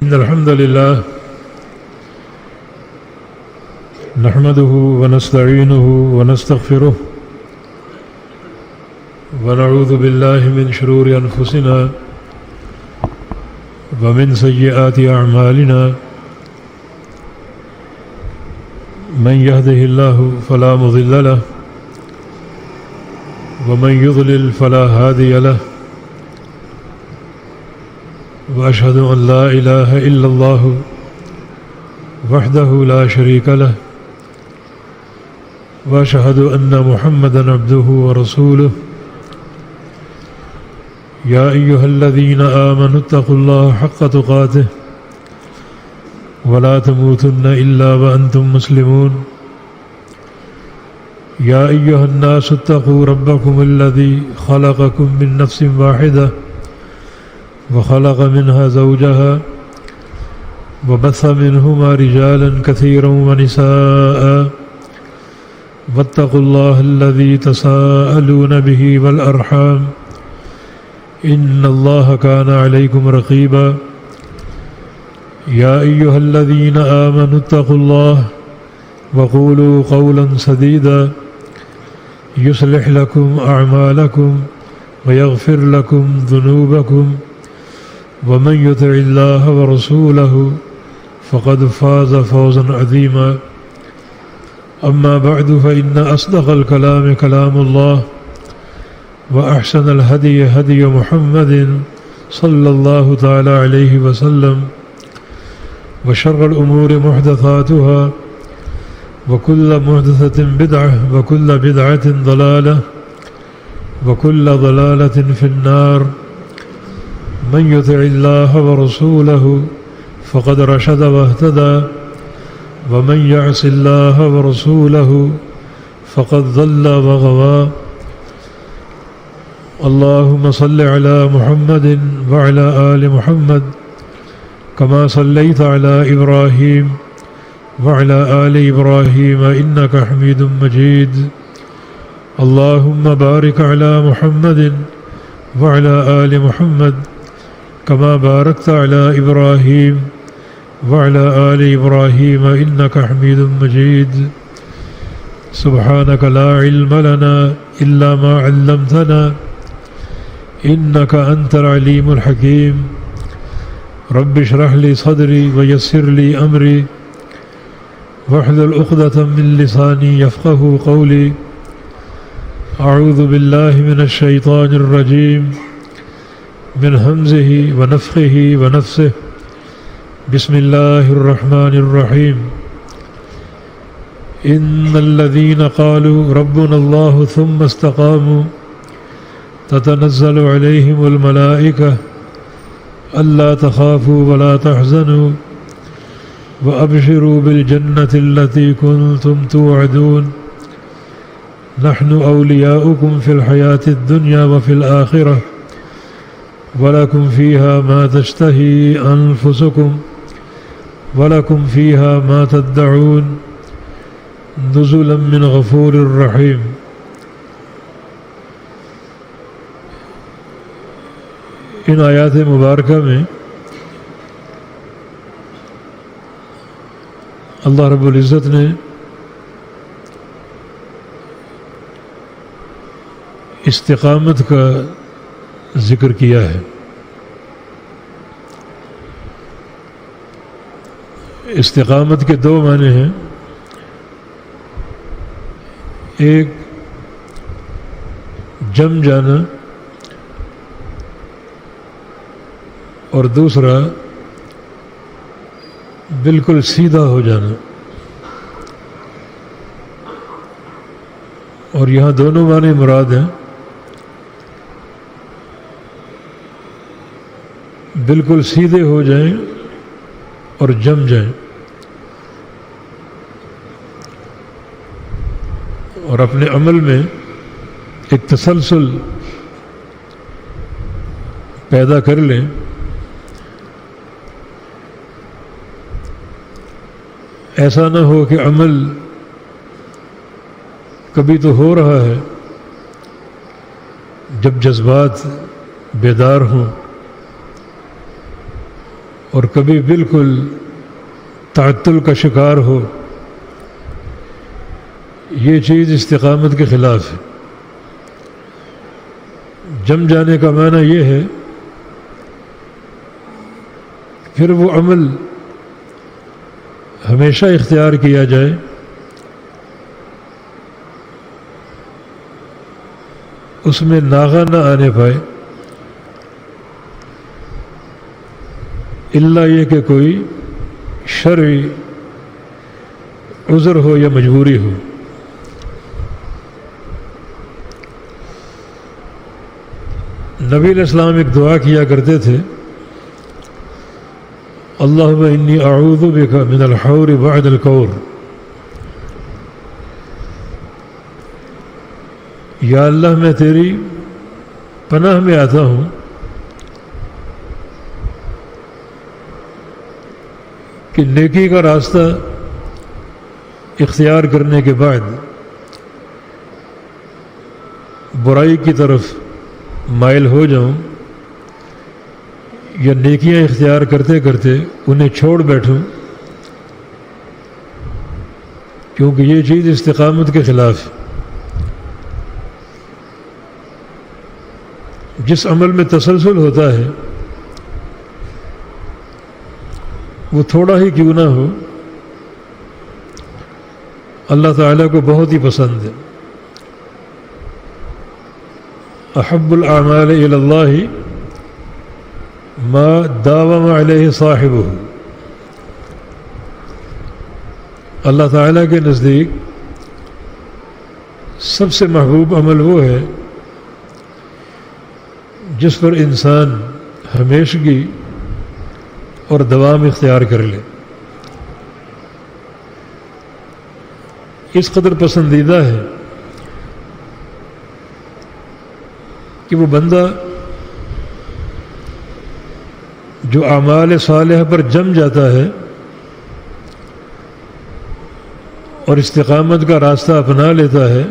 إن الحمد لله نحمده ونستعينه ونستغفره ونعوذ بالله من شرور أنفسنا ومن سيئات أعمالنا من يهده الله فلا مضل له ومن يضلل فلا هادي له وأشهد أن لا إله إلا الله وحده لا شريك له وأشهد أن محمدًا عبده ورسوله يا أيها الذين آمنوا اتقوا الله حق تقاته ولا تموتن إلا وأنتم مسلمون يا أيها الناس اتقوا ربكم الذي خلقكم من نفس واحدة وخلق منها زوجها وبث منهما رجالا كثيرا ونساء واتقوا الله الذي تساءلون به والأرحام إن الله كان عليكم رقيبا يا أيها الذين آمنوا اتقوا الله وقولوا قولا سديدا يصلح لكم أعمالكم ويغفر لكم ذنوبكم ومن يطع الله ورسوله فقد فاز فوزا عظيما أما بعد فإن أصدق الكلام كلام الله وأحسن الهدي هدي محمد صلى الله تعالى عليه وسلم وشر الأمور محدثاتها وكل محدثة بدعة وكل بدعة ضلالة وكل ضلالة في النار من يطع الله ورسوله فقد رشد واهتدى ومن يعص الله ورسوله فقد ضل وغوى اللهم صل على محمد وعلى آل محمد كما صليت على إبراهيم وعلى آل إبراهيم إنك حميد مجيد اللهم بارك على محمد وعلى آل محمد كما باركت على إبراهيم وعلى آل إبراهيم إنك حميد مجيد سبحانك لا علم لنا إلا ما علمتنا إنك أنت العليم الحكيم رب اشرح لي صدري ويسر لي أمري واحلل عقدة من لساني يفقه قولي أعوذ بالله من الشيطان الرجيم من همزه ونفخه ونفسه بسم الله الرحمن الرحيم إن الذين قالوا ربنا الله ثم استقاموا تتنزل عليهم الملائكة ألا تخافوا ولا تحزنوا وأبشروا بالجنة التي كنتم توعدون نحن أولياؤكم في الحياة الدنيا وفي الآخرة ولكم فيها ما تشتهي أنفسكم ولكم فيها ما تدعون نزلا من غفور رحيم. ان آیات مبارکہ میں اللہ رب العزت نے استقامت کا ذکر کیا ہے. استقامت کے دو معنی ہیں. ایک جم جانا اور دوسرا بالکل سیدھا ہو جانا. اور یہاں دونوں معنی مراد ہیں. بالکل سیدھے ہو جائیں اور جم جائیں اور اپنے عمل میں ایک تسلسل پیدا کر لیں. ایسا نہ ہو کہ عمل کبھی تو ہو رہا ہے جب جذبات بیدار ہوں اور کبھی بالکل تعطل کا شکار ہو، یہ چیز استقامت کے خلاف ہے۔ جم جانے کا معنی یہ ہے پھر وہ عمل ہمیشہ اختیار کیا جائے، اس میں ناغہ نہ آنے پائے، الا یہ کہ کوئی شرعی عذر ہو یا مجبوری ہو۔ نبی علیہ السلام ایک دعا کیا کرتے تھے، اللہم انی اعوذ بک من الحور بعد الکور، یا اللہ میں تیری پناہ میں آتا ہوں کہ نیکی کا راستہ اختیار کرنے کے بعد برائی کی طرف مائل ہو جاؤں، یا نیکیاں اختیار کرتے کرتے انہیں چھوڑ بیٹھوں، کیونکہ یہ چیز استقامت کے خلاف ہے۔ جس عمل میں تسلسل ہوتا ہے وہ تھوڑا ہی کیوں نہ ہو اللہ تعالیٰ کو بہت ہی پسند ہے۔ احب الاعمال الی اللہ ما داوم علیہ صاحبہ، اللہ تعالیٰ کے نزدیک سب سے محبوب عمل وہ ہے جس پر انسان ہمیشگی اور دوام اختیار کر لے۔ اس قدر پسندیدہ ہے کہ وہ بندہ جو اعمال صالحہ پر جم جاتا ہے اور استقامت کا راستہ اپنا لیتا ہے،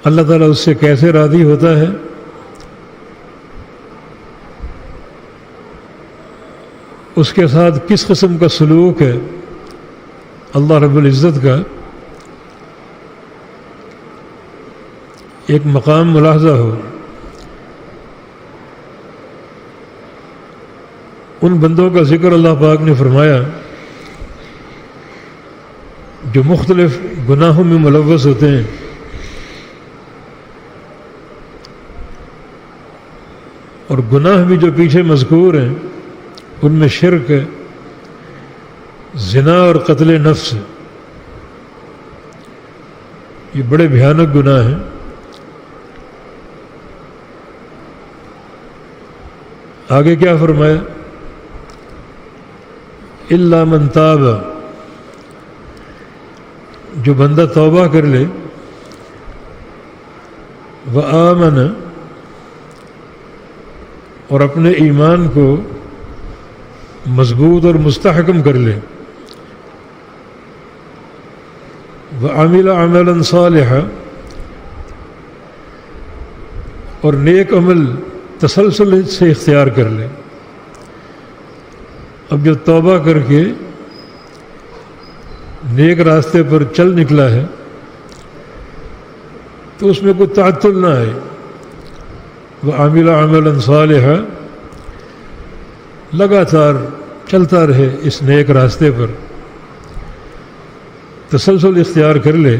اللہ تعالیٰ اس سے کیسے راضی ہوتا ہے، اس کے ساتھ کس قسم کا سلوک ہے اللہ رب العزت کا، ایک مقام ملاحظہ ہو۔ ان بندوں کا ذکر اللہ پاک نے فرمایا جو مختلف گناہوں میں ملوث ہوتے ہیں، اور گناہ بھی جو پیچھے مذکور ہیں ان میں شرک ہے، زنا اور قتل نفس، یہ بڑے بھیانک گناہ ہیں۔ آگے کیا فرمایا؟ الا من تاب، جو بندہ توبہ کر لے، وآمن، اور اپنے ایمان کو مضبوط اور مستحکم کر لے، وعمل عملا صالحا، اور نیک عمل تسلسل سے اختیار کر لے۔ اب جو توبہ کر کے نیک راستے پر چل نکلا ہے تو اس میں کوئی تعطل نہ آئے، وعمل عملا صالحا، لگاتار چلتا رہے اس نیک راستے پر، تسلسل اختیار کر لے۔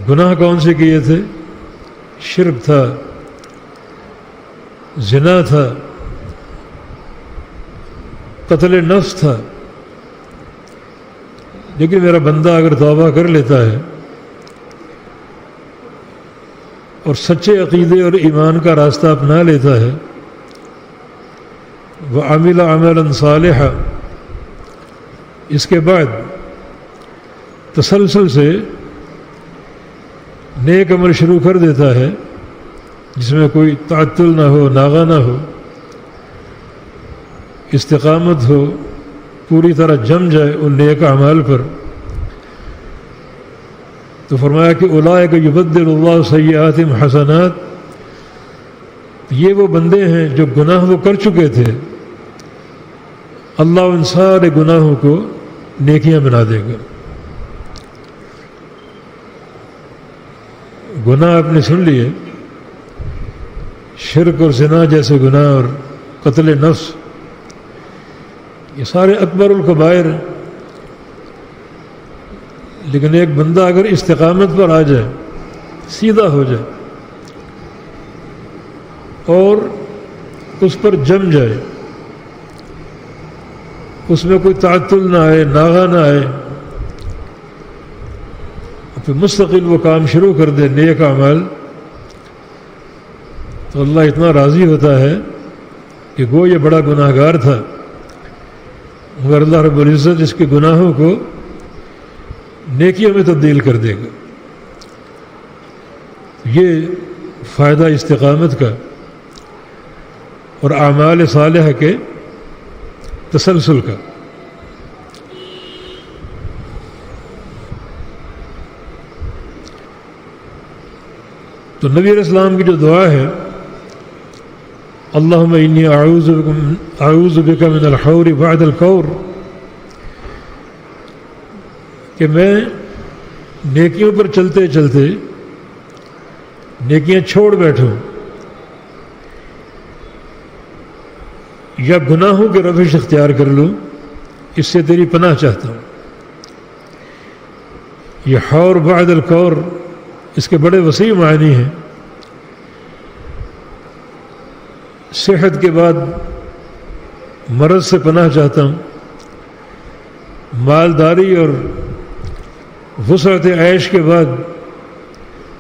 گناہ کون سے کیے تھے؟ شرک تھا، زنا تھا، قتل نفس تھا، لیکن میرا بندہ اگر توبہ کر لیتا ہے اور سچے عقیدے اور ایمان کا راستہ اپنا لیتا ہے، وعمل عملا صالحا، اس کے بعد تسلسل سے نیک عمل شروع کر دیتا ہے جس میں کوئی تعطل نہ ہو، ناغہ نہ ہو، استقامت ہو، پوری طرح جم جائے ان نیک اعمال پر، تو فرمایا کہ اولئک یبدل اللہ سیئاتہم حسنات یہ وہ بندے ہیں جو گناہ وہ کر چکے تھے، اللہ ان سارے گناہوں کو نیکیاں بنا دے گا۔ گناہ آپ نے سن لیے، شرک اور زنا جیسے گناہ اور قتل نفس، یہ سارے اکبر الکبائر ہیں۔ لیکن ایک بندہ اگر استقامت پر آ جائے، سیدھا ہو جائے اور اس پر جم جائے، اس میں کوئی تعطل نہ آئے، ناغہ نہ آئے، پھر مستقل وہ کام شروع کر دے نیک اعمال، تو اللہ اتنا راضی ہوتا ہے کہ گو یہ بڑا گناہ گار تھا، مگر اللہ رب العزت اس کے گناہوں کو نیکیوں میں تبدیل کر دے گا۔ یہ فائدہ استقامت کا اور اعمال صالحہ کے تسلسل کا۔ تو نبی علیہ السلام کی جو دعا ہے، اللہم انی اعوذ بک من الحور بعد الکور، کہ میں نیکیوں پر چلتے چلتے نیکیاں چھوڑ بیٹھوں یا گناہوں کے روش اختیار کر لوں، اس سے تیری پناہ چاہتا ہوں۔ یہ حور بعد الکور، اس کے بڑے وسیع معنی ہیں۔ صحت کے بعد مرض سے پناہ چاہتا ہوں، مالداری اور وسعت عیش کے بعد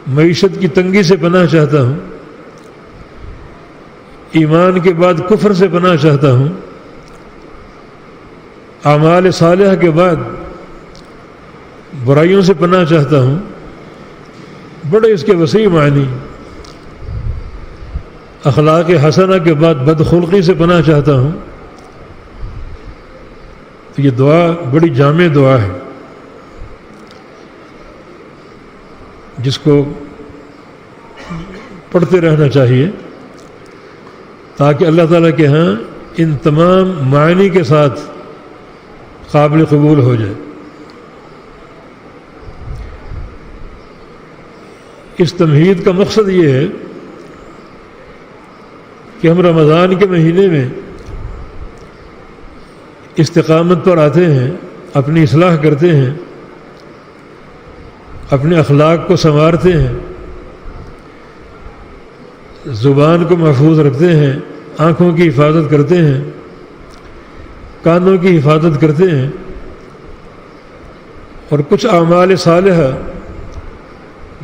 معیشت کی تنگی سے پناہ چاہتا ہوں، ایمان کے بعد کفر سے پناہ چاہتا ہوں، اعمال صالحہ کے بعد برائیوں سے پناہ چاہتا ہوں۔ بڑے اس کے وسیع معنی۔ اخلاق حسنہ کے بعد بدخلقی سے پناہ چاہتا ہوں۔ تو یہ دعا بڑی جامع دعا ہے، جس کو پڑھتے رہنا چاہیے تاکہ اللہ تعالیٰ کے ہاں ان تمام معنی کے ساتھ قابل قبول ہو جائے۔ اس تمہید کا مقصد یہ ہے کہ ہم رمضان کے مہینے میں استقامت پر آتے ہیں، اپنی اصلاح کرتے ہیں، اپنے اخلاق کو سنوارتے ہیں، زبان کو محفوظ رکھتے ہیں، آنکھوں کی حفاظت کرتے ہیں، کانوں کی حفاظت کرتے ہیں، اور کچھ اعمال صالحہ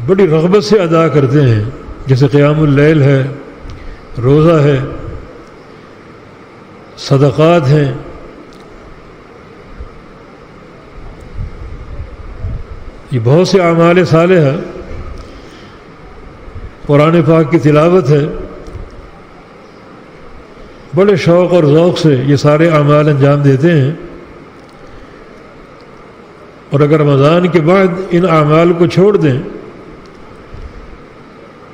بڑی رغبت سے ادا کرتے ہیں، جیسے قیام اللیل ہے، روزہ ہے، صدقات ہیں۔ یہ بہت سے اعمال صالحہ، قرآن پاک کی تلاوت ہے، بڑے شوق اور ذوق سے یہ سارے اعمال انجام دیتے ہیں۔ اور اگر رمضان کے بعد ان اعمال کو چھوڑ دیں،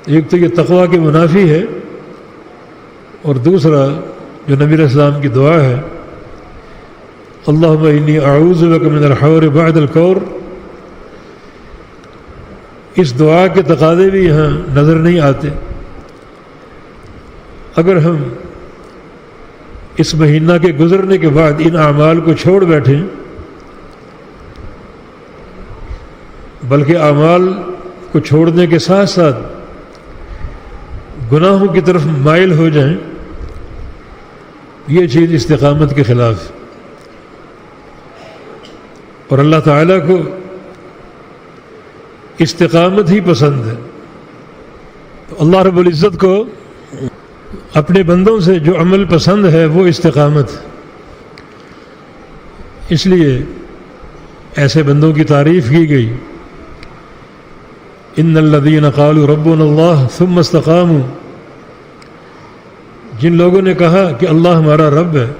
ایک تو یہ تقویٰ کے منافی ہے، اور دوسرا جو نبی علیہ السلام کی دعا ہے، اللہم انی اعوذ بک من الحور بعد الکور، اس دعا کے تقاضے بھی یہاں نظر نہیں آتے۔ اگر ہم اس مہینہ کے گزرنے کے بعد ان اعمال کو چھوڑ بیٹھیں، بلکہ اعمال کو چھوڑنے کے ساتھ ساتھ گناہوں کی طرف مائل ہو جائیں، یہ چیز استقامت کے خلاف ہے۔ اور اللہ تعالیٰ کو استقامت ہی پسند ہے۔ تو اللہ رب العزت کو اپنے بندوں سے جو عمل پسند ہے وہ استقامت ہے۔ اس لیے ایسے بندوں کی تعریف کی گئی، ان الذین قالوا ربنا اللہ ثم استقاموا، جن لوگوں نے کہا کہ اللہ ہمارا رب ہے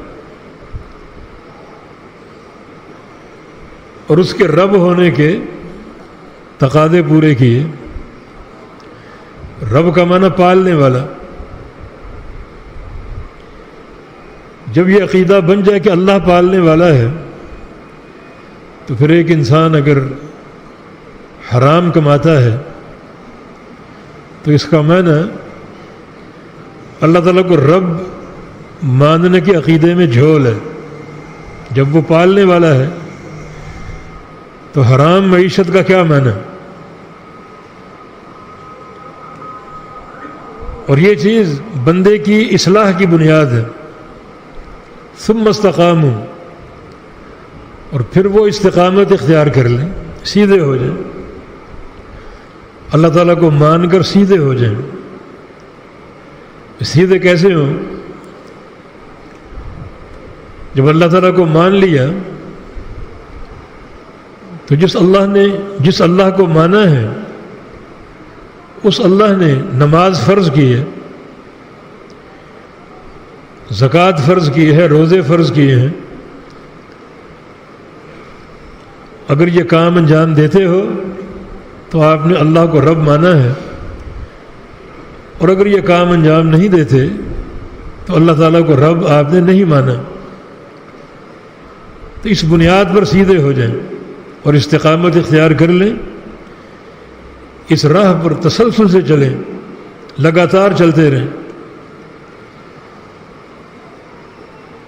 اور اس کے رب ہونے کے تقاضے پورے کیے۔ رب کا معنی پالنے والا، جب یہ عقیدہ بن جائے کہ اللہ پالنے والا ہے، تو پھر ایک انسان اگر حرام کماتا ہے تو اس کا معنی اللہ تعالیٰ کو رب ماننے کے عقیدے میں جھول ہے۔ جب وہ پالنے والا ہے تو حرام معیشت کا کیا معنی؟ اور یہ چیز بندے کی اصلاح کی بنیاد ہے۔ ثم استقاموا، اور پھر وہ استقامت اختیار کر لیں، سیدھے ہو جائیں، اللہ تعالیٰ کو مان کر سیدھے ہو جائیں۔ سیدھے کیسے ہوں؟ جب اللہ تعالیٰ کو مان لیا تو جس اللہ کو مانا ہے اس اللہ نے نماز فرض کی ہے، زکوٰۃ فرض کی ہے، روزے فرض کیے ہیں۔ اگر یہ کام انجام دیتے ہو تو آپ نے اللہ کو رب مانا ہے، اور اگر یہ کام انجام نہیں دیتے تو اللہ تعالیٰ کو رب آپ نے نہیں مانا۔ تو اس بنیاد پر سیدھے ہو جائیں اور استقامت اختیار کر لیں، اس راہ پر تسلسل سے چلیں، لگاتار چلتے رہیں۔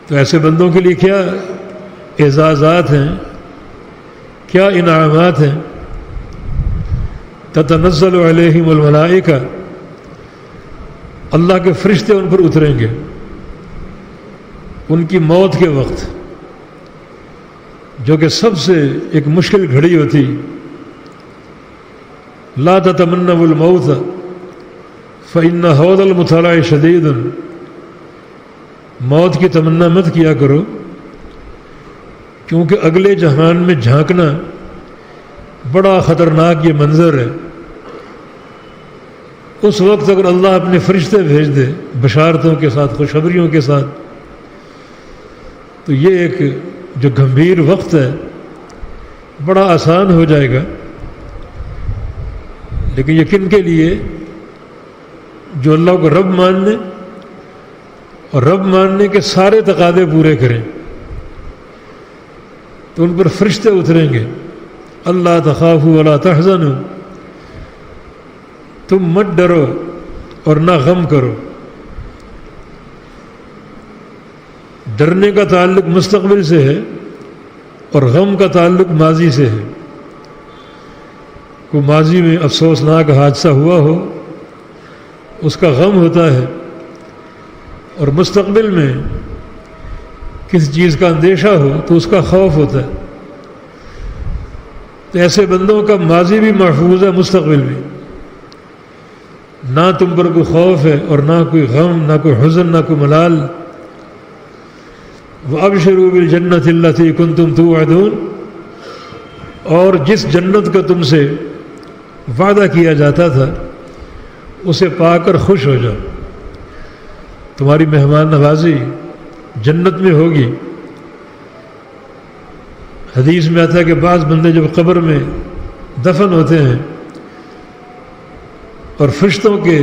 تو ایسے بندوں کے لیے کیا اعزازات ہیں، کیا انعامات ہیں۔ تتنزل علیہم الملائکہ، اللہ کے فرشتے ان پر اتریں گے ان کی موت کے وقت، جو کہ سب سے ایک مشکل گھڑی ہوتی۔ لا تتمنوا الموت فإن حوض المطلع شدید، موت کی تمنا مت کیا کرو، کیونکہ اگلے جہان میں جھانکنا بڑا خطرناک یہ منظر ہے۔ اس وقت اگر اللہ اپنے فرشتے بھیج دے بشارتوں کے ساتھ، خوشخبریوں کے ساتھ، تو یہ ایک جو گمبھیر وقت ہے بڑا آسان ہو جائے گا۔ لیکن یہ کن کے لیے؟ جو اللہ کو رب ماننے اور رب ماننے کے سارے تقاضے پورے کریں، تو ان پر فرشتے اتریں گے۔ اللہ تخافوا ولا تحزنوا، تم مت ڈرو اور نہ غم کرو۔ ڈرنے کا تعلق مستقبل سے ہے اور غم کا تعلق ماضی سے ہے۔ کوئی ماضی میں افسوسناک حادثہ ہوا ہو اس کا غم ہوتا ہے، اور مستقبل میں کسی چیز کا اندیشہ ہو تو اس کا خوف ہوتا ہے۔ تو ایسے بندوں کا ماضی بھی محفوظ ہے، مستقبل بھی، نہ تم پر کوئی خوف ہے اور نہ کوئی غم، نہ کوئی حزن، نہ کوئی ملال۔ وَأَبْشِرُوا بِالْجَنَّةِ الَّتِي كُنْتُمْ تُوعَدُونَ، اور جس جنت کا تم سے وعدہ کیا جاتا تھا اسے پا کر خوش ہو جاؤ۔ تمہاری مہمان نوازی جنت میں ہوگی۔ حدیث میں آتا ہے کہ بعض بندے جب قبر میں دفن ہوتے ہیں اور فرشتوں کے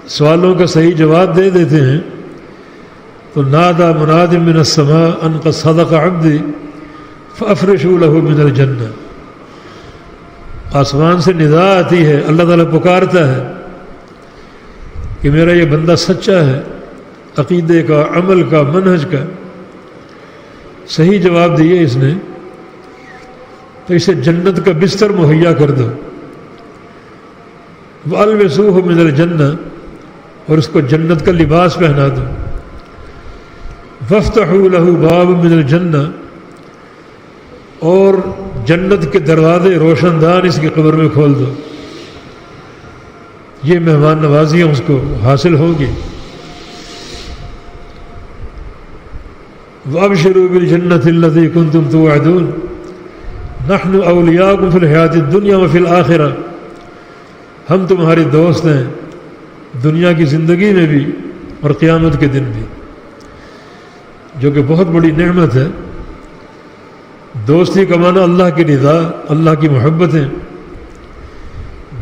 سوالوں کا صحیح جواب دے دیتے ہیں تو نادى مناد من السماء ان قد صدق عبدی فافرشوا له من الجنہ، آسمان سے ندا آتی ہے، اللہ تعالیٰ پکارتا ہے کہ میرا یہ بندہ سچا ہے، عقیدے کا، عمل کا، منہج کا صحیح جواب دیے اس نے، تو اسے جنت کا بستر مہیا کر دو۔ وَأَلْبِسُوهُ مِنَ الْجَنَّةِ، اور اس کو جنت کا لباس پہنا دو۔ وَافْتَحُوا لَهُ بَابًا مِنَ الْجَنَّةِ، اور جنت کے دروازے روشن دان اس کی قبر میں کھول دو۔ یہ مہمان نوازیاں اس کو حاصل ہوگی۔ وَأَبْشِرُوا بِالْجَنَّةِ الَّتِي كُنْتُمْ تُوعَدُونَ نَحْنُ أَوْلِيَاؤُكُمْ فِي الْحَيَاةِ الدُّنْيَا وَفِي الْآخِرَةِ، ہم تمہارے دوست ہیں دنیا کی زندگی میں بھی اور قیامت کے دن بھی، جو کہ بہت بڑی نعمت ہے۔ دوستی کا معنی اللہ کی رضا، اللہ کی محبتیں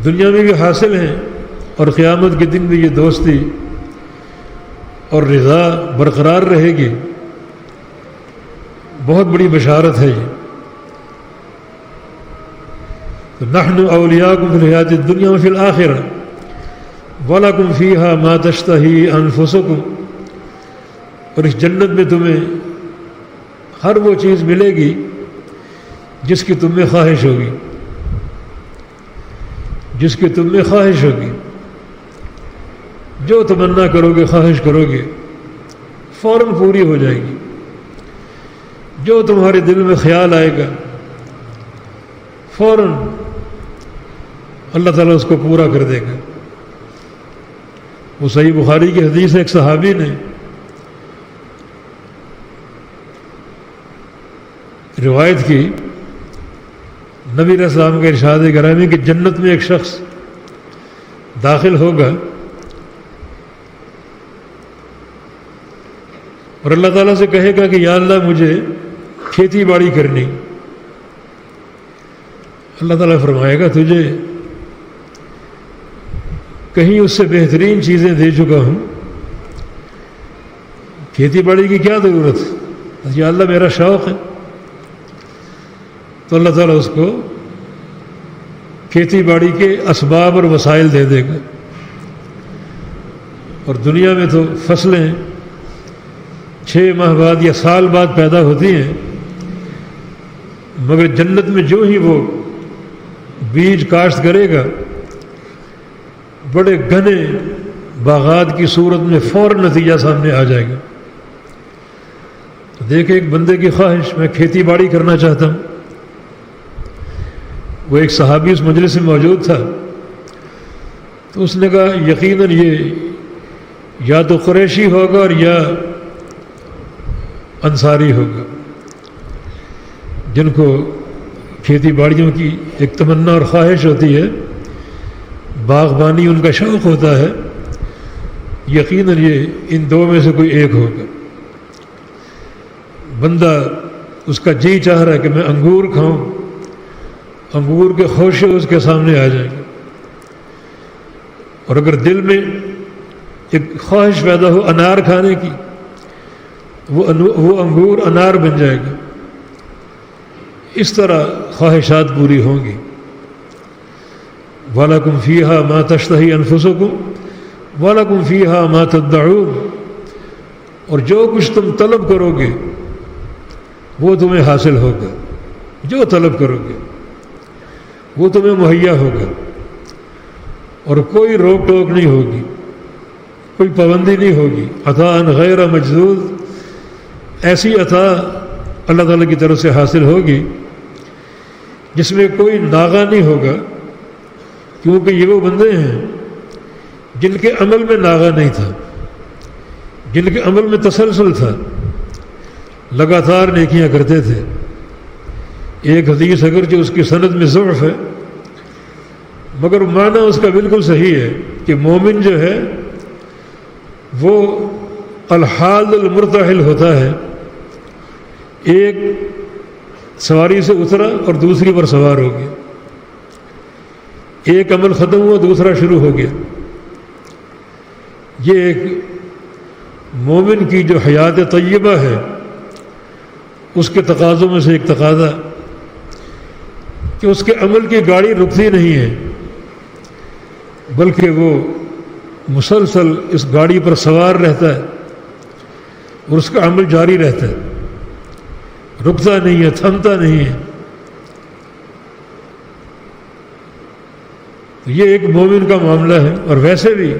دنیا میں بھی حاصل ہیں، اور قیامت کے دن بھی یہ دوستی اور رضا برقرار رہے گی، بہت بڑی بشارت ہے یہ۔ نحن اولیاءکم فی الحیات الدنیا وفی الآخرہ وَلَكُمْ فِيهَا مَا تَشْتَهِي أَنفُسُكُمْ، اور اس جنت میں تمہیں ہر وہ چیز ملے گی جس کی تم میں خواہش ہوگی، جس کی تم میں خواہش ہوگی، جو تمنا کرو گے، خواہش کرو گے، فوراً پوری ہو جائے گی۔ جو تمہارے دل میں خیال آئے گا فوراً اللہ تعالیٰ اس کو پورا کر دے گا۔ وہ صحیح بخاری کی حدیث ہے، ایک صحابی نے روایت کی، نبی علیہ السلام کا ارشاد گرامی کہ جنت میں ایک شخص داخل ہوگا اور اللہ تعالیٰ سے کہے گا کہ یا اللہ مجھے کھیتی باڑی کرنی۔ اللہ تعالیٰ فرمائے گا تجھے کہیں اس سے بہترین چیزیں دے چکا ہوں، کھیتی باڑی کی کیا ضرورت ہے؟ یا اللہ میرا شوق ہے۔ تو اللہ تعالیٰ اس کو کھیتی باڑی کے اسباب اور وسائل دے دے گا۔ اور دنیا میں تو فصلیں 6 ماہ بعد یا سال بعد پیدا ہوتی ہیں، مگر جنت میں جو ہی وہ بیج کاشت کرے گا بڑے گھنے باغات کی صورت میں فوراً نتیجہ سامنے آ جائے گا۔ تو دیکھیں ایک بندے کی خواہش، میں کھیتی باڑی کرنا چاہتا ہوں۔ وہ ایک صحابی اس مجلس میں موجود تھا، تو اس نے کہا یقیناً یہ یا تو قریشی ہوگا اور یا انصاری ہوگا، جن کو کھیتی باڑیوں کی ایک تمنا اور خواہش ہوتی ہے، باغبانی ان کا شوق ہوتا ہے، یقیناً یہ ان دو میں سے کوئی ایک ہوگا۔ بندہ اس کا جی چاہ رہا ہے کہ میں انگور کھاؤں، انگور کے خوشے اس کے سامنے آ جائیں گے، اور اگر دل میں ایک خواہش پیدا ہو انار کھانے کی، وہ انگور انار بن جائے گا۔ اس طرح خواہشات پوری ہوں گی۔ وَلَكُمْ فِيهَا مَا تَشْتَهِي أَنفُسُكُمْ وَلَكُمْ فِيهَا مَا تَدَّعُونَ، اور جو کچھ تم طلب کرو گے وہ تمہیں حاصل ہوگا، جو طلب کرو گے وہ تمہیں مہیا ہوگا، اور کوئی روک ٹوک نہیں ہوگی، کوئی پابندی نہیں ہوگی۔ عطاء غیر مجذوذ، ایسی عطا اللہ تعالیٰ کی طرف سے حاصل ہوگی جس میں کوئی ناغہ نہیں ہوگا، کیونکہ یہ وہ بندے ہیں جن کے عمل میں ناغہ نہیں تھا، جن کے عمل میں تسلسل تھا، لگاتار نیکیاں کرتے تھے۔ ایک حدیث اگرچہ اس کی سند میں ضعف ہے، مگر معنی اس کا بالکل صحیح ہے کہ مومن جو ہے وہ الحال المرتحل ہوتا ہے، ایک سواری سے اترا اور دوسری پر سوار ہو گیا، ایک عمل ختم ہوا دوسرا شروع ہو گیا۔ یہ ایک مومن کی جو حیات طیبہ ہے اس کے تقاضوں میں سے ایک تقاضا کہ اس کے عمل کی گاڑی رکتی نہیں ہے، بلکہ وہ مسلسل اس گاڑی پر سوار رہتا ہے اور اس کا عمل جاری رہتا ہے، رکتا نہیں ہے، تھمتا نہیں ہے۔ یہ ایک مومن کا معاملہ ہے۔ اور ویسے بھی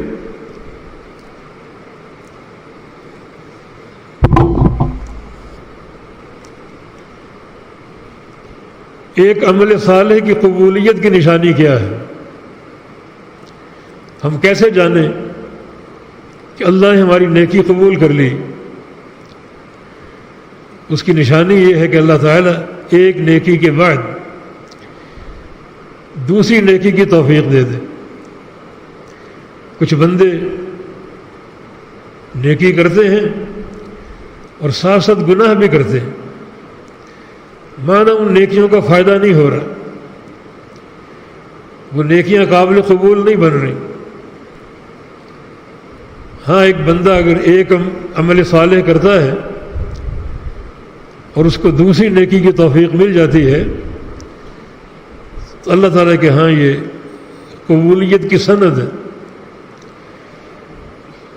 ایک عمل صالح کی قبولیت کی نشانی کیا ہے؟ ہم کیسے جانیں کہ اللہ نے ہماری نیکی قبول کر لی؟ اس کی نشانی یہ ہے کہ اللہ تعالیٰ ایک نیکی کے بعد دوسری نیکی کی توفیق دے دے۔ کچھ بندے نیکی کرتے ہیں اور ساتھ ساتھ گناہ بھی کرتے ہیں، مانا ان نیکیوں کا فائدہ نہیں ہو رہا، وہ نیکیاں قابل قبول نہیں بن رہی۔ ہاں ایک بندہ اگر ایک عمل صالح کرتا ہے اور اس کو دوسری نیکی کی توفیق مل جاتی ہے تو اللہ تعالیٰ کے ہاں یہ قبولیت کی سند ہے.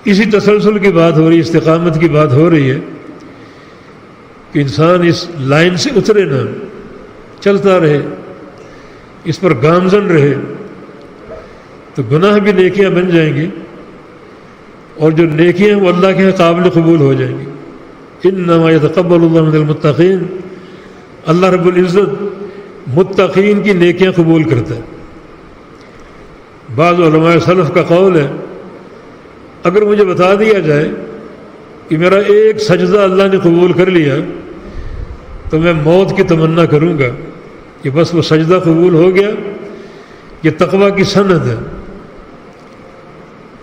اسی تسلسل کی بات ہو رہی ہے، استقامت کی بات ہو رہی ہے کہ انسان اس لائن سے اترے نہ، چلتا رہے، اس پر گامزن رہے، تو گناہ بھی نیکیاں بن جائیں گی اور جو نیکیاں ہیں وہ اللہ کے قابل قبول ہو جائیں گی. انما یتقبل اللہ من المتقین، اللہ رب العزت متقین کی نیکیاں قبول کرتا ہے. بعض علماء سلف کا قول ہے اگر مجھے بتا دیا جائے کہ میرا ایک سجدہ اللہ نے قبول کر لیا تو میں موت کی تمنا کروں گا کہ بس وہ سجدہ قبول ہو گیا. یہ تقویٰ کی سند ہے،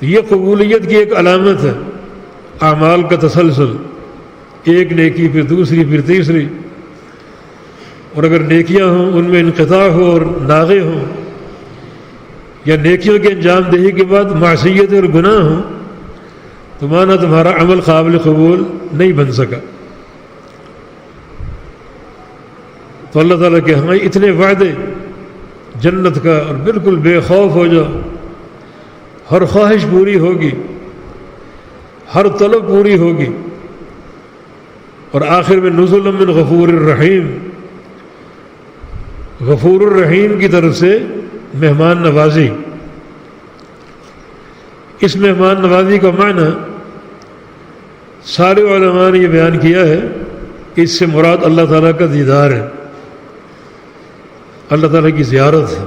یہ قبولیت کی ایک علامت ہے. اعمال کا تسلسل، ایک نیکی پھر دوسری پھر تیسری، اور اگر نیکیاں ہوں ان میں انقطاع ہو اور ناغے ہوں، یا نیکیوں کے انجام دہی کے بعد معصیت اور گناہ ہوں، تو مانا تمہارا عمل قابل قبول نہیں بن سکا. تو اللہ تعالیٰ کے ہاں اتنے وعدے جنت کا، اور بالکل بے خوف ہو جاؤ، ہر خواہش پوری ہوگی، ہر طلب پوری ہوگی. اور آخر میں نزل من غفور الرحیم، غفور الرحیم کی طرف سے مہمان نوازی. اس مہمان نوازی کا معنی سارے علماء نے یہ بیان کیا ہے کہ اس سے مراد اللہ تعالیٰ کا دیدار ہے، اللہ تعالیٰ کی زیارت ہے،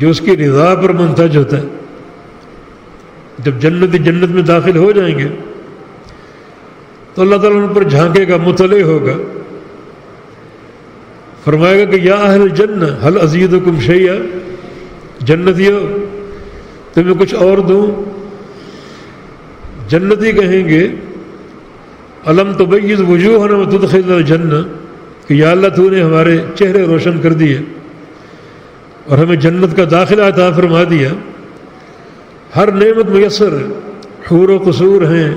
جو اس کی رضا پر منتج ہوتا ہے. جب جنت میں داخل ہو جائیں گے تو اللہ تعالیٰ ان پر جھانکے گا، مطلع ہوگا، فرمائے گا کہ یا اہل الجنہ هل ازیدکم شیئا، جنتیو تمہیں کچھ اور دوں؟ جنتی کہیں گے الم تبیض وجوہنا وتدخلنا الجنہ، کہ یا اللہ تو نے ہمارے چہرے روشن کر دیے اور ہمیں جنت کا داخلہ عطا فرما دیا. ہر نعمت میسر ہے، حور و قصور ہیں،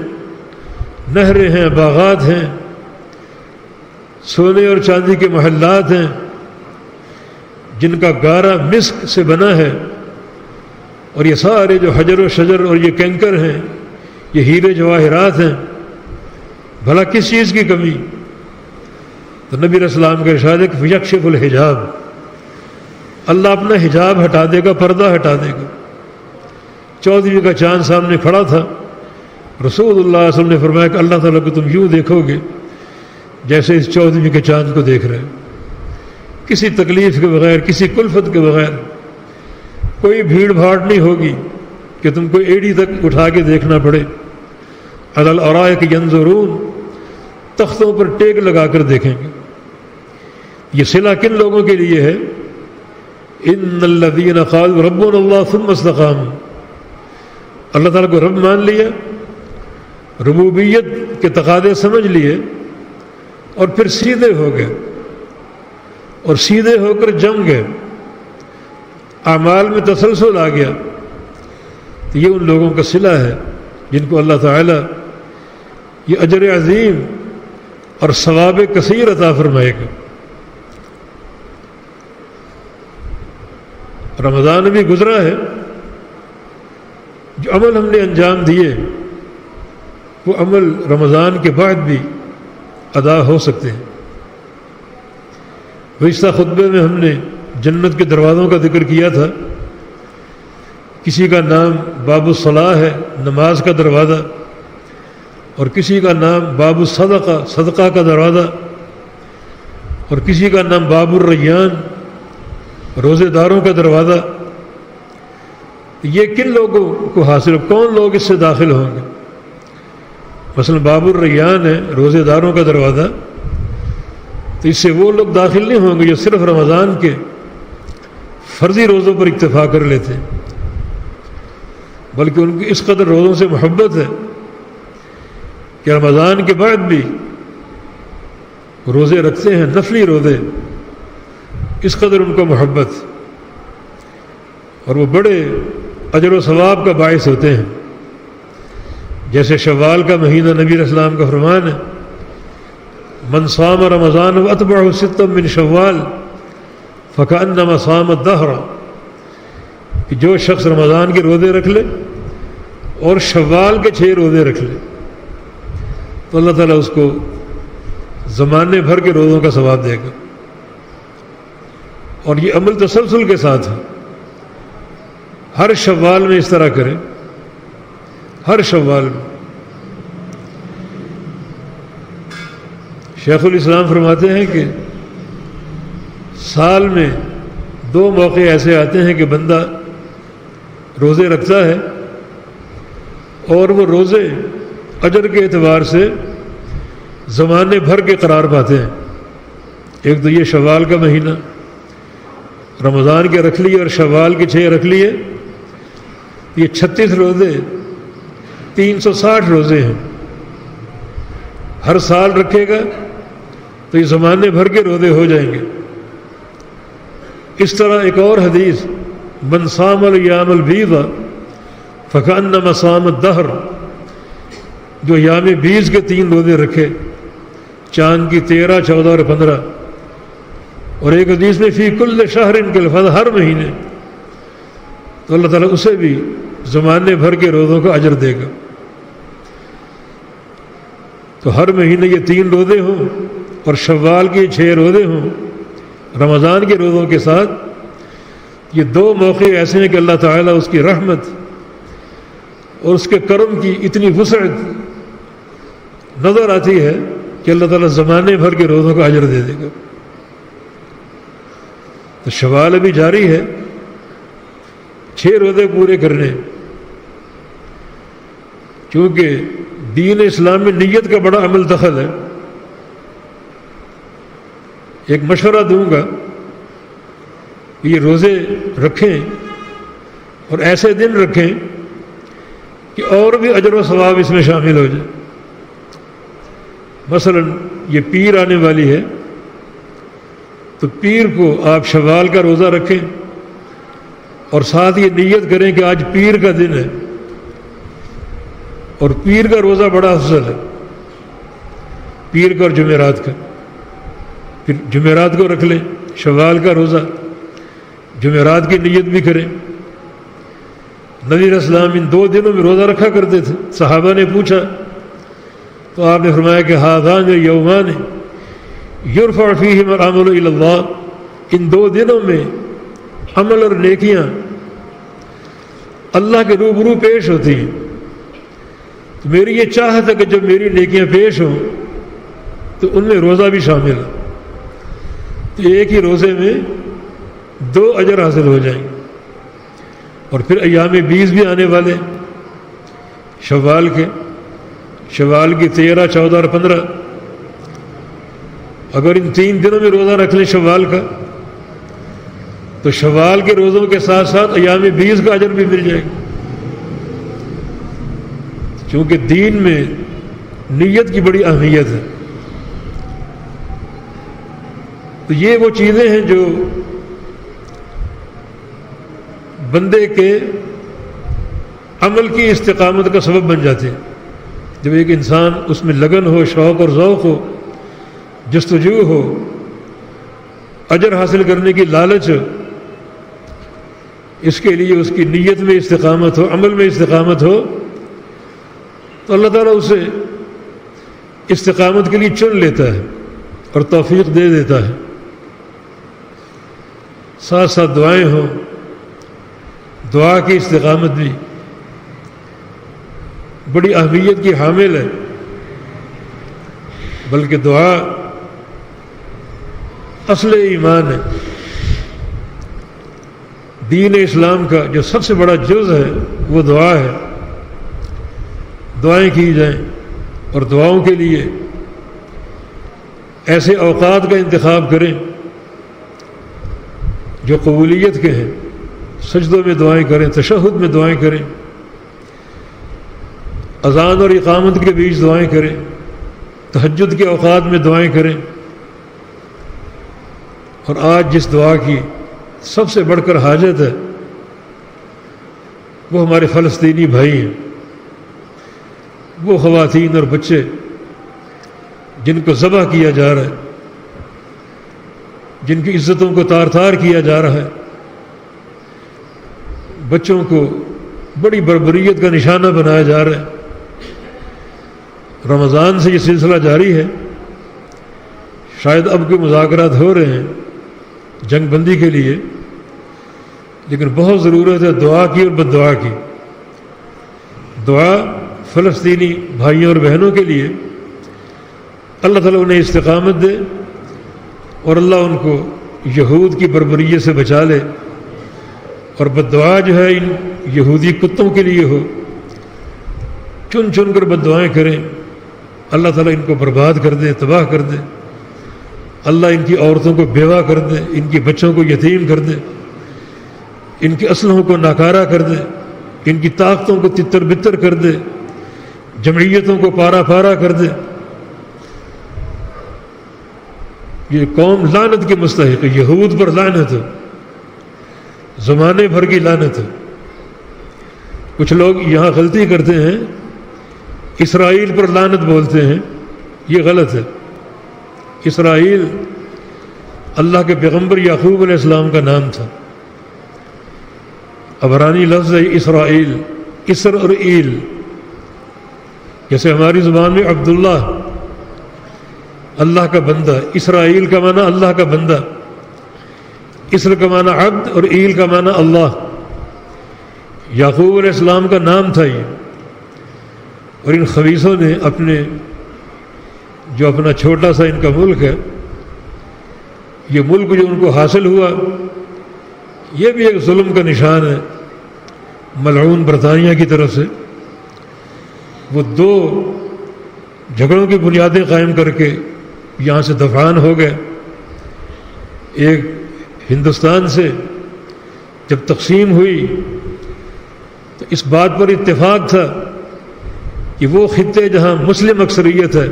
نہریں ہیں، باغات ہیں، سونے اور چاندی کے محلات ہیں جن کا گارا مسک سے بنا ہے، اور یہ سارے جو حجر و شجر اور یہ کنکر ہیں، یہ ہیرے جواہرات ہیں. بھلا کس چیز کی کمی؟ تو نبی علیہ السلام کا ارشاد ہے کہ فیکشف الحجاب، اللہ اپنا حجاب ہٹا دے گا، پردہ ہٹا دے گا. 14ویں کا چاند سامنے کھڑا تھا، رسول اللہ صلی اللہ علیہ وسلم نے فرمایا کہ اللہ تعالیٰ کو تم یوں دیکھو گے جیسے اس 14ویں کے چاند کو دیکھ رہے ہیں، کسی تکلیف کے بغیر، کسی کلفت کے بغیر. کوئی بھیڑ بھاڑ نہیں ہوگی کہ تم کو ایڑی تک اٹھا کے دیکھنا پڑے. علی الارائک ینظرون، تختوں پر ٹیک لگا کر دیکھیں گے. یہ صلہ کن لوگوں کے لیے ہے؟ ان الذین قالوا ربنا اللہ ثم استقاموا، اللہ تعالیٰ کو رب مان لیا، ربوبیت کے تقاضے سمجھ لیے اور پھر سیدھے ہو گئے، اور سیدھے ہو کر جم گئے، اعمال میں تسلسل آ گیا. تو یہ ان لوگوں کا صلہ ہے جن کو اللہ تعالیٰ یہ اجر عظیم اور ثواب کثیر عطا فرمائے گا. رمضان بھی گزرا ہے، جو عمل ہم نے انجام دیے وہ عمل رمضان کے بعد بھی ادا ہو سکتے ہیں. گزشتہ خطبے میں ہم نے جنت کے دروازوں کا ذکر کیا تھا. کسی کا نام باب الصلاح ہے، نماز کا دروازہ، اور کسی کا نام باب الصدقہ، صدقہ کا دروازہ، اور کسی کا نام باب الریان، روزے داروں کا دروازہ. یہ کن لوگوں کو حاصل ہو؟ کون لوگ اس سے داخل ہوں گے؟ مثلا باب الریان ہے، روزے داروں کا دروازہ، تو اس سے وہ لوگ داخل نہیں ہوں گے جو صرف رمضان کے فرضی روزوں پر اکتفا کر لیتے ہیں، بلکہ ان کی اس قدر روزوں سے محبت ہے کہ رمضان کے بعد بھی روزے رکھتے ہیں، نفلی روزے، اس قدر ان کو محبت، اور وہ بڑے اجر و ثواب کا باعث ہوتے ہیں. جیسے شوال کا مہینہ نبی علیہ السلام کا فرمان ہے، من صام رمضان واتبعہ ستا من شوال فکأنما صام الدہر، کہ جو شخص رمضان کے روزے رکھ لے اور شوال کے 6 روزے رکھ لے تو اللہ تعالیٰ اس کو زمانے بھر کے روزوں کا ثواب دے گا. اور یہ عمل تسلسل کے ساتھ ہے، ہر شوال میں اس طرح کریں، ہر شوال میں. شیخ الاسلام فرماتے ہیں کہ سال میں 2 موقع ایسے آتے ہیں کہ بندہ روزے رکھتا ہے اور وہ روزے اجر کے اعتبار سے زمانے بھر کے قرار پاتے ہیں. ایک تو یہ شوال کا مہینہ، رمضان کے رکھ لیے اور شوال کے 6 رکھ لیے، یہ 36 روزے 360 روزے ہیں. ہر سال رکھے گا تو یہ زمانے بھر کے روزے ہو جائیں گے. اس طرح ایک اور حدیث، من صام الیام البیض فکأنما صام الدہر، جو یام بیض کے 3 روزے رکھے، چاند کی 13، 14 اور 15، اور ایک حدیث میں فی کل شہر کے لفظ ہر مہینے، تو اللہ تعالیٰ اسے بھی زمانے بھر کے روزوں کا اجر دے گا. تو ہر مہینے یہ 3 روزے ہوں اور شوال کے 6 روزے ہوں رمضان کے روزوں کے ساتھ، یہ 2 موقع ایسے ہیں کہ اللہ تعالیٰ اس کی رحمت اور اس کے کرم کی اتنی وسعت نظر آتی ہے کہ اللہ تعالیٰ زمانے بھر کے روزوں کا اجر دے دے گا. تو شوال ابھی جاری ہے، 6 روزے پورے کرنے، کیونکہ دین اسلام میں نیت کا بڑا عمل دخل ہے. ایک مشورہ دوں گا کہ یہ روزے رکھیں اور ایسے دن رکھیں کہ اور بھی اجر و ثواب اس میں شامل ہو جائے. مثلا یہ پیر آنے والی ہے تو پیر کو آپ شوال کا روزہ رکھیں اور ساتھ یہ نیت کریں کہ آج پیر کا دن ہے، اور پیر کا روزہ بڑا افضل ہے، پیر کا اور جمعرات کا. پھر جمعرات کو رکھ لیں شوال کا روزہ، جمعرات کی نیت بھی کریں. نبی علیہ السلام ان 2 دنوں میں روزہ رکھا کرتے تھے. صحابہ نے پوچھا تو آپ نے فرمایا کہ ہذان یومان یرفع فیہما العمل الی اللہ، ان 2 دنوں میں عمل اور نیکیاں اللہ کے روبرو پیش ہوتی ہیں. تو میری یہ چاہت ہے کہ جب میری نیکیاں پیش ہوں تو ان میں روزہ بھی شامل ہے، تو ایک ہی روزے میں 2 اجر حاصل ہو جائیں گے. اور پھر ایام بیض بھی آنے والے شوال کے، شوال کی 13، 14 اور 15. اگر ان 3 دنوں میں روزہ رکھ لیں شوال کا تو شوال کے روزوں کے ساتھ ساتھ ایام بیض کا اجر بھی مل جائے گا. چونکہ دین میں نیت کی بڑی اہمیت ہے. تو یہ وہ چیزیں ہیں جو بندے کے عمل کی استقامت کا سبب بن جاتے ہیں. جب ایک انسان اس میں لگن ہو، شوق اور ذوق ہو، جستجو ہو، اجر حاصل کرنے کی لالچ ہو، اس کے لیے اس کی نیت میں استقامت ہو، عمل میں استقامت ہو، تو اللہ تعالیٰ اسے استقامت کے لیے چن لیتا ہے اور توفیق دے دیتا ہے. ساتھ ساتھ دعائیں ہوں، دعا کی استقامت بھی بڑی اہمیت کی حامل ہے. بلکہ دعا اصل ایمان ہے. دین اسلام کا جو سب سے بڑا جز ہے وہ دعا ہے. دعائیں کی جائیں اور دعاؤں کے لیے ایسے اوقات کا انتخاب کریں جو قبولیت کے ہیں. سجدوں میں دعائیں کریں، تشہد میں دعائیں کریں، اذان اور اقامت کے بیچ دعائیں کریں، تہجد کے اوقات میں دعائیں کریں. اور آج جس دعا کی سب سے بڑھ کر حاجت ہے وہ ہمارے فلسطینی بھائی ہیں. وہ خواتین اور بچے جن کو ذبح کیا جا رہا ہے، جن کی عزتوں کو تار تار کیا جا رہا ہے، بچوں کو بڑی بربریت کا نشانہ بنایا جا رہا ہے۔ رمضان سے یہ سلسلہ جاری ہے، شاید اب کے مذاکرات ہو رہے ہیں جنگ بندی کے لیے، لیکن بہت ضرورت ہے دعا کی اور بد دعا کی۔ دعا فلسطینی بھائیوں اور بہنوں کے لیے، اللہ تعالیٰ انہیں استقامت دے اور اللہ ان کو یہود کی بربریت سے بچا لے، اور بد دعا جو ہے ان یہودی کتوں کے لیے ہو، چن چن کر بد دعائیں کریں، اللہ تعالیٰ ان کو برباد کر دے، تباہ کر دے، اللہ ان کی عورتوں کو بیوہ کر دے، ان کی بچوں کو یتیم کر دے، ان کی اسلحوں کو ناکارہ کر دے، ان کی طاقتوں کو تتر بتر کر دے، جمعیتوں کو پارا پارا کر دے۔ یہ قوم لعنت کی مستحق ہے، یہود پر لعنت ہے، زمانے بھر کی لعنت ہے۔ کچھ لوگ یہاں غلطی کرتے ہیں، اسرائیل پر لعنت بولتے ہیں، یہ غلط ہے۔ اسرائیل اللہ کے پیغمبر یعقوب علیہ السلام کا نام تھا، عبرانی لفظ ہے اسرائیل، اسر اور ایل، جیسے ہماری زبان میں عبداللہ اللہ کا بندہ، اسرائیل کا معنی اللہ کا بندہ، اسر کا معنی عبد اور ایل کا معنی اللہ۔ یعقوب علیہ السلام کا نام تھا یہ، اور ان خبیثوں نے جو اپنا چھوٹا سا ان کا ملک ہے، یہ ملک جو ان کو حاصل ہوا، یہ بھی ایک ظلم کا نشان ہے ملعون برطانیہ کی طرف سے۔ وہ دو جھگڑوں کی بنیادیں قائم کر کے یہاں سے دفعان ہو گئے۔ ایک ہندوستان سے جب تقسیم ہوئی تو اس بات پر اتفاق تھا کہ وہ خطے جہاں مسلم اکثریت ہے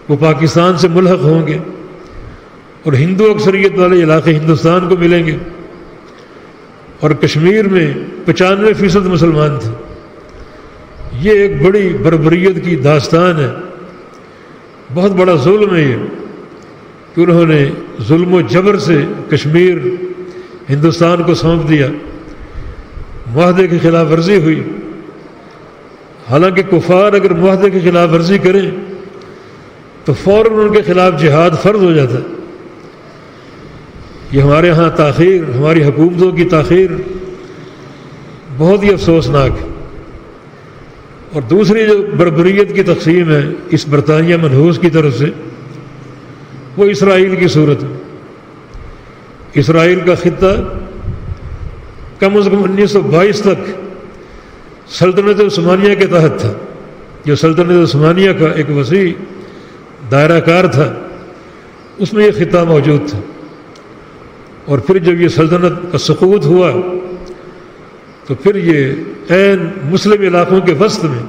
وہ پاکستان سے ملحق ہوں گے، اور ہندو اکثریت والے علاقے ہندوستان کو ملیں گے، اور کشمیر میں 95% مسلمان تھے۔ یہ ایک بڑی بربریت کی داستان ہے، بہت بڑا ظلم ہے یہ کہ انہوں نے ظلم و جبر سے کشمیر ہندوستان کو سونپ دیا، معاہدے کی خلاف ورزی ہوئی۔ حالانکہ کفار اگر معاہدے کی خلاف ورزی کریں تو فوراً ان کے خلاف جہاد فرض ہو جاتا ہے۔ یہ ہمارے ہاں تاخیر، ہماری حکومتوں کی تاخیر بہت ہی افسوسناک ہے۔ اور دوسری جو بربریت کی تقسیم ہے اس برطانیہ منحوس کی طرف سے، وہ اسرائیل کی صورت میں۔ اسرائیل کا خطہ کم از کم 1922 تک سلطنت عثمانیہ کے تحت تھا، جو سلطنت عثمانیہ کا ایک وسیع دائرہ کار تھا، اس میں یہ خطہ موجود تھا۔ اور پھر جب یہ سلطنت کا سقوط ہوا تو پھر یہ عین مسلم علاقوں کے وسط میں،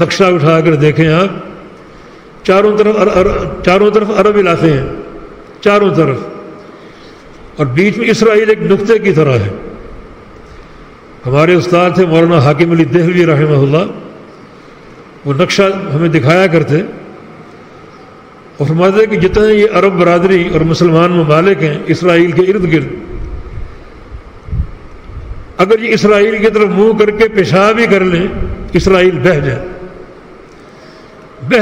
نقشہ اٹھا کر دیکھیں آپ، چاروں طرف عرب علاقے ہیں، چاروں طرف، اور بیچ میں اسرائیل ایک نقطے کی طرح ہے۔ ہمارے استاد تھے مولانا حاکم علی دہلوی رحمہ اللہ، وہ نقشہ ہمیں دکھایا کرتے اور فرماتے کہ جتنے یہ عرب برادری اور مسلمان ممالک ہیں اسرائیل کے ارد گرد، اگر یہ اسرائیل کی طرف منہ کر کے پیشاب ہی کر لیں، اسرائیل بہہ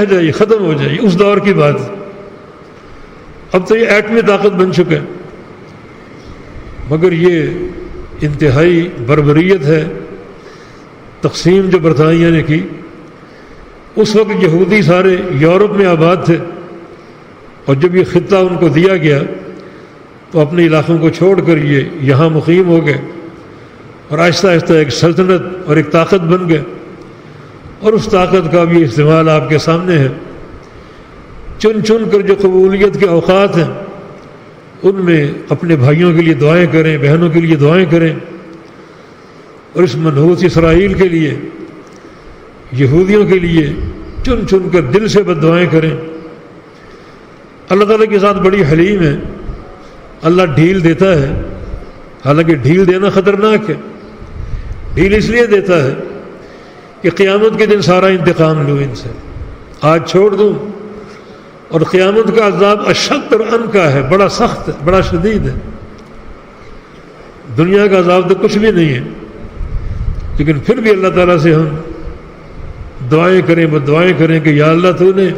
جائے، یہ ختم ہو جائے۔ اس دور کی بات، اب تو یہ ایٹمی طاقت بن چکا ہے، مگر یہ انتہائی بربریت ہے تقسیم جو برطانیہ نے کی۔ اس وقت یہودی سارے یورپ میں آباد تھے، اور جب یہ خطہ ان کو دیا گیا تو اپنے علاقوں کو چھوڑ کر یہ یہاں مقیم ہو گئے، اور آہستہ آہستہ ایک سلطنت اور ایک طاقت بن گئے، اور اس طاقت کا بھی استعمال آپ کے سامنے ہے۔ چن چن کر جو قبولیت کے اوقات ہیں ان میں اپنے بھائیوں کے لیے دعائیں کریں، بہنوں کے لیے دعائیں کریں، اور اس منحوس اسرائیل کے لیے، یہودیوں کے لیے چن چن کر دل سے بد دعائیں کریں۔ اللہ تعالیٰ کے ساتھ بڑی حلیم ہے، اللہ ڈھیل دیتا ہے، حالانکہ ڈھیل دینا خطرناک ہے۔ ڈھیل اس لیے دیتا ہے کہ قیامت کے دن سارا انتقام لوں ان سے، آج چھوڑ دوں، اور قیامت کا عذاب اشد اور انکا ہے، بڑا سخت ہے، بڑا شدید ہے۔ دنیا کا عذاب تو کچھ بھی نہیں ہے، لیکن پھر بھی اللہ تعالیٰ سے ہم دعائیں کریں، بدعائیں کریں کہ یا اللہ تو نے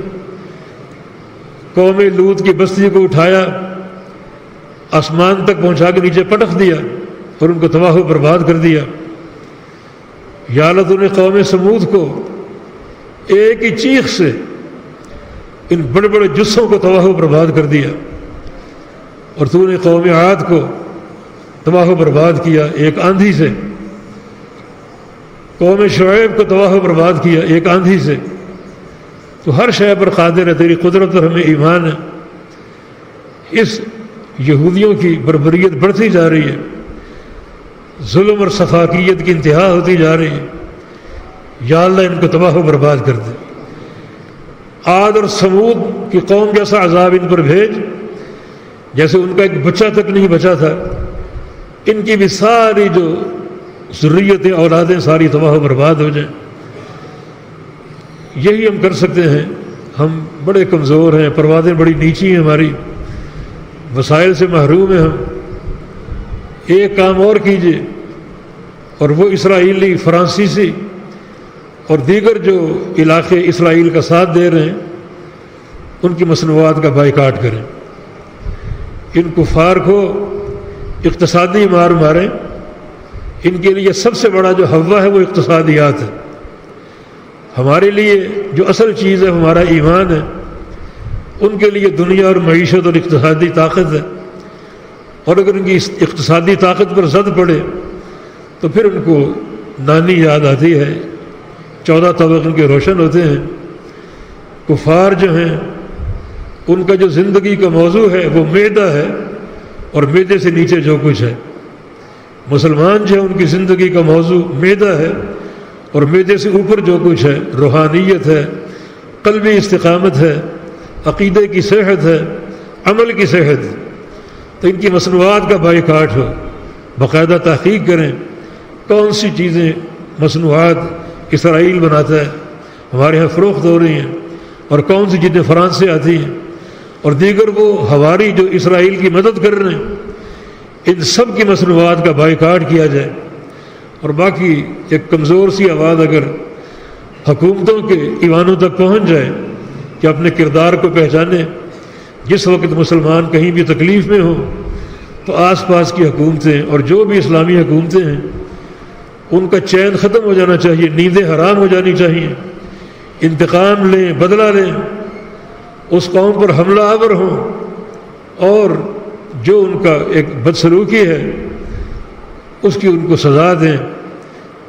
قوم لوط کی بستی کو اٹھایا، آسمان تک پہنچا کے نیچے پٹک دیا اور ان کو تباہ و برباد کر دیا۔ یا اللہ تو نے قوم سمود کو ایک ہی چیخ سے ان بڑے بڑے جسوں کو تباہ و برباد کر دیا، اور تو نے قوم عاد کو تباہ و برباد کیا ایک آندھی سے، قوم شعیب کو تباہ و برباد کیا ایک آندھی سے۔ تو ہر شے پر قادر ہے، تیری قدرت پر ہمیں ایمان ہے۔ اس یہودیوں کی بربریت بڑھتی جا رہی ہے، ظلم اور سفاکیت کی انتہا ہوتی جا رہی ہے، یا اللہ ان کو تباہ و برباد کر دے۔ عاد اور سمود کی قوم جیسا عذاب ان پر بھیج جیسے ان کا ایک بچہ تک نہیں بچا تھا، ان کی بھی ساری جو ذریتیں، اولادیں ساری تباہ و برباد ہو جائیں۔ یہی ہم کر سکتے ہیں۔ ہم بڑے کمزور ہیں، پروازیں بڑی نیچی ہیں، ہماری وسائل سے محروم ہیں ہم۔ ایک کام اور کیجیے، اور وہ اسرائیلی، فرانسیسی اور دیگر جو علاقے اسرائیل کا ساتھ دے رہے ہیں ان کی مصنوعات کا بائیکاٹ کریں، ان کفار کو اقتصادی مار ماریں۔ ان کے لیے سب سے بڑا جو ہوا ہے وہ اقتصادیات ہے۔ ہمارے لیے جو اصل چیز ہے ہمارا ایمان ہے، ان کے لیے دنیا اور معیشت اور اقتصادی طاقت ہے، اور اگر ان کی اقتصادی طاقت پر زد پڑے تو پھر ان کو نانی یاد آتی ہے، 14 طبق ان کے روشن ہوتے ہیں۔ کفار جو ہیں ان کا جو زندگی کا موضوع ہے وہ معدہ ہے، اور معدے سے نیچے جو کچھ ہے۔ مسلمان جو ہے ان کی زندگی کا موضوع معدہ ہے، اور معدے سے اوپر جو کچھ ہے روحانیت ہے، قلبی استقامت ہے، عقیدے کی صحت ہے، عمل کی صحت ہے۔ تو ان کی مصنوعات کا بائیکاٹ ہو، باقاعدہ تحقیق کریں کون سی چیزیں، مصنوعات اسرائیل بناتا ہے ہمارے ہاں فروخت ہو رہی ہیں، اور کون سی چیزیں فرانس سے آتی ہیں، اور دیگر وہ ہواری جو اسرائیل کی مدد کر رہے ہیں، ان سب کی مصنوعات کا بائیکاٹ کیا جائے۔ اور باقی ایک کمزور سی آواز اگر حکومتوں کے ایوانوں تک پہنچ جائے کہ اپنے کردار کو پہچانے، جس وقت مسلمان کہیں بھی تکلیف میں ہوں تو آس پاس کی حکومتیں اور جو بھی اسلامی حکومتیں ہیں ان کا چین ختم ہو جانا چاہیے، نیندیں حرام ہو جانی چاہیے، انتقام لیں، بدلہ لیں، اس قوم پر حملہ آور ہوں، اور جو ان کا ایک بدسلوکی ہے اس کی ان کو سزا دیں۔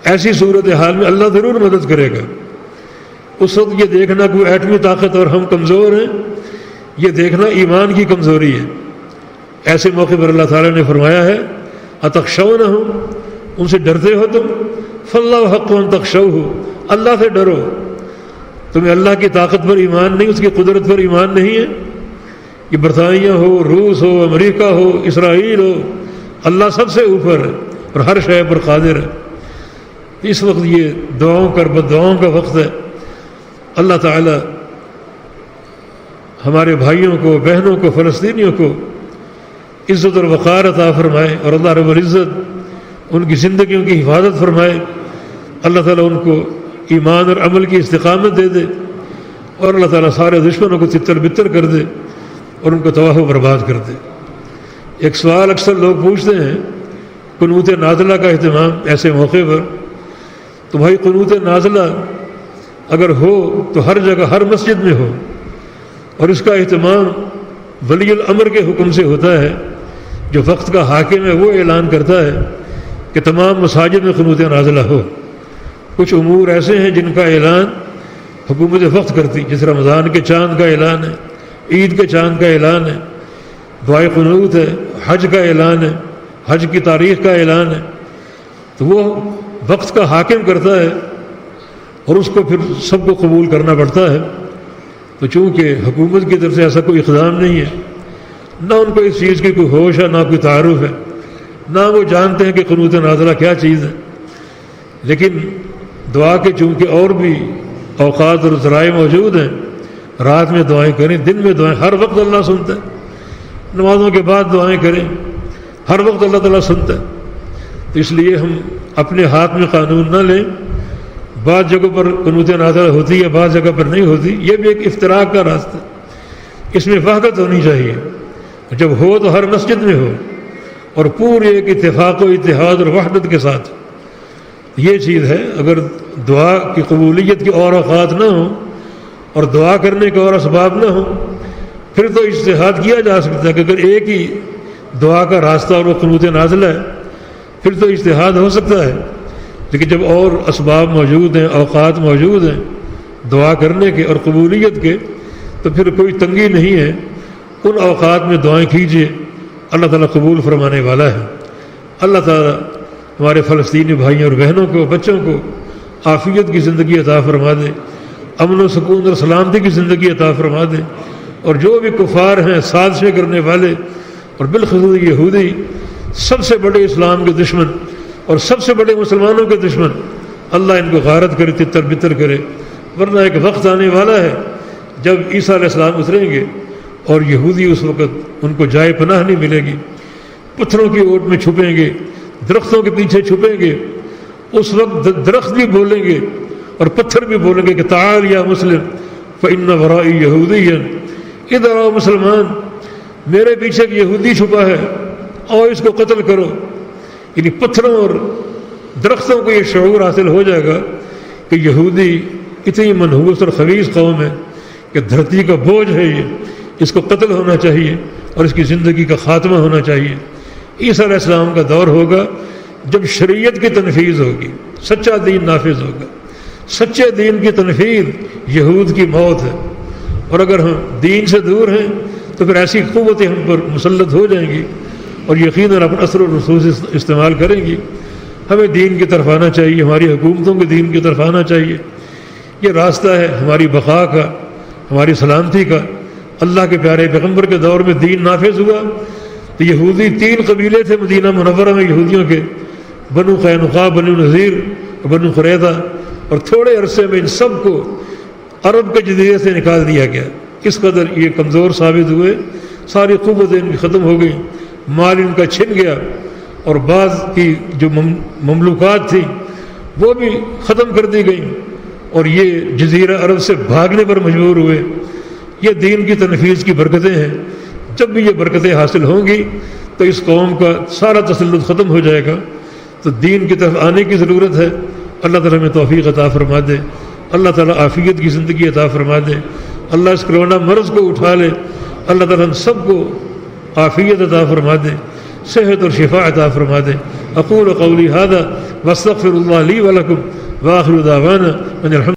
ایسی صورتحال میں اللہ ضرور مدد کرے گا۔ اس وقت یہ دیکھنا کوئی ایٹمی طاقت اور ہم کمزور ہیں، یہ دیکھنا ایمان کی کمزوری ہے۔ ایسے موقع پر اللہ تعالیٰ نے فرمایا ہے اتخشونہم، ان سے ڈرتے ہو تم، فاللہ حق ان تخشوہ، اللہ سے ڈرو۔ تمہیں اللہ کی طاقت پر ایمان نہیں، اس کی قدرت پر ایمان نہیں ہے؟ یہ برطانیہ ہو، روس ہو، امریکہ ہو، اسرائیل ہو، اللہ سب سے اوپر ہے اور ہر شے پر قادر ہے۔ اس وقت یہ دعاؤں کا، بددعاؤں کا وقت ہے۔ اللہ تعالیٰ ہمارے بھائیوں کو، بہنوں کو، فلسطینیوں کو عزت اور وقار عطا فرمائے، اور اللہ رب العزت ان کی زندگیوں کی حفاظت فرمائے۔ اللہ تعالیٰ ان کو ایمان اور عمل کی استقامت دے دے، اور اللہ تعالیٰ سارے دشمنوں کو تتر بتر کر دے اور ان کو تباہ و برباد کر دے۔ ایک سوال اکثر لوگ پوچھتے ہیں قنوت نازلہ کا اہتمام ایسے موقع پر، تو بھائی قنوت نازلہ اگر ہو تو ہر جگہ، ہر مسجد میں ہو، اور اس کا اہتمام ولی الامر کے حکم سے ہوتا ہے۔ جو وقت کا حاکم ہے وہ اعلان کرتا ہے کہ تمام مساجد میں قنوت نازلہ ہو۔ کچھ امور ایسے ہیں جن کا اعلان حکومت وقت کرتی، جس رمضان کے چاند کا اعلان ہے، عید کے چاند کا اعلان ہے، دعائے قنوت ہے، حج کا اعلان ہے، حج کی تاریخ کا اعلان ہے، تو وہ وقت کا حاکم کرتا ہے اور اس کو پھر سب کو قبول کرنا پڑتا ہے۔ تو چونکہ حکومت کی طرف سے ایسا کوئی اقدام نہیں ہے، نہ ان کو اس چیز کی کوئی ہوش ہے، نہ کوئی تعارف ہے، نہ وہ جانتے ہیں کہ قنوت نازلہ کیا چیز ہے، لیکن دعا کے چونکہ اور بھی اوقات اور ذرائع موجود ہیں، رات میں دعائیں کریں، دن میں دعائیں، ہر وقت اللہ سنتا ہے، نمازوں کے بعد دعائیں کریں، ہر وقت اللہ تعالیٰ سنتا ہے۔ تو اس لیے ہم اپنے ہاتھ میں قانون نہ لیں، بعض جگہوں پر قنوت نازلہ ہوتی ہے، بعض جگہ پر نہیں ہوتی، یہ بھی ایک افتراق کا راستہ، اس میں وحدت ہونی چاہیے، جب ہو تو ہر مسجد میں ہو اور پورے ایک اتفاق و اتحاد اور وحدت کے ساتھ۔ یہ چیز ہے، اگر دعا کی قبولیت کے اور اوقات نہ ہوں اور دعا کرنے کے اور اسباب نہ ہوں، پھر تو اجتہاد کیا جا سکتا ہے کہ اگر ایک ہی دعا کا راستہ اور وہ قنوت نازلہ ہے پھر تو اجتہاد ہو سکتا ہے، لیکن جب اور اسباب موجود ہیں، اوقات موجود ہیں دعا کرنے کے اور قبولیت کے، تو پھر کوئی تنگی نہیں ہے، ان اوقات میں دعائیں کیجیے، اللہ تعالیٰ قبول فرمانے والا ہے۔ اللہ تعالیٰ ہمارے فلسطینی بھائیوں اور بہنوں کو، بچوں کو عافیت کی زندگی عطا فرما دے، امن و سکون اور سلامتی کی زندگی عطا فرما دے، اور جو بھی کفار ہیں، سازشیں کرنے والے اور بالخصوص یہودی، سب سے بڑے اسلام کے دشمن اور سب سے بڑے مسلمانوں کے دشمن، اللہ ان کو غارت کرے، تتر بتر کرے، ورنہ ایک وقت آنے والا ہے جب عیسیٰ علیہ السلام اتریں گے اور یہودی اس وقت ان کو جائے پناہ نہیں ملے گی، پتھروں کی اوٹ میں چھپیں گے، درختوں کے پیچھے چھپیں گے، اس وقت درخت بھی بولیں گے اور پتھر بھی بولیں گے کہ تعال یا مسلم فإن ورائی یہودی، ادھر آؤ مسلمان، میرے پیچھے ایک یہودی چھپا ہے، اور اس کو قتل کرو۔ یعنی پتھروں اور درختوں کو یہ شعور حاصل ہو جائے گا کہ یہودی اتنی منحوس اور خبیث قوم ہے کہ دھرتی کا بوجھ ہے، یہ اس کو قتل ہونا چاہیے اور اس کی زندگی کا خاتمہ ہونا چاہیے۔ عیسیٰ علیہ السلام کا دور ہوگا جب شریعت کی تنفیذ ہوگی، سچا دین نافذ ہوگا۔ سچے دین کی تنفیذ یہود کی موت ہے، اور اگر ہم دین سے دور ہیں تو پھر ایسی قوتیں ہم پر مسلط ہو جائیں گی اور یقیناً اپنا اثر و رسوخ استعمال کریں گی۔ ہمیں دین کی طرف آنا چاہیے، ہماری حکومتوں کو دین کی طرف آنا چاہیے۔ یہ راستہ ہے ہماری بقا کا، ہماری سلامتی کا۔ اللہ کے پیارے پیغمبر کے دور میں دین نافذ ہوا تو یہودی 3 قبیلے تھے مدینہ منورہ میں یہودیوں کے، بنو قینقاع، بنو نذیر اور بنو قریظہ، اور تھوڑے عرصے میں ان سب کو عرب کے جزیرے سے نکال دیا گیا۔ اس قدر یہ کمزور ثابت ہوئے، ساری قوتیں ان کی ختم ہو گئیں، مال ان کا چھن گیا، اور بعض کی جو مملوکات تھیں وہ بھی ختم کر دی گئیں، اور یہ جزیرہ عرب سے بھاگنے پر مجبور ہوئے۔ یہ دین کی تنفیذ کی برکتیں ہیں۔ جب بھی یہ برکتیں حاصل ہوں گی تو اس قوم کا سارا تسلط ختم ہو جائے گا۔ تو دین کی طرف آنے کی ضرورت ہے۔ اللہ تعالیٰ ہمیں توفیق عطا فرما دے، اللہ تعالیٰ عافیت کی زندگی عطا فرما دے، اللہ اس کرونا مرض کو اٹھا لے، اللہ تعالیٰ ہم سب کو عافیت عطا فرما دے، صحت اور شفا عطا فرما دے۔ اقول قولی ھذا واستغفر اللہ لی ولکم وآخر دعوانا ان الحمد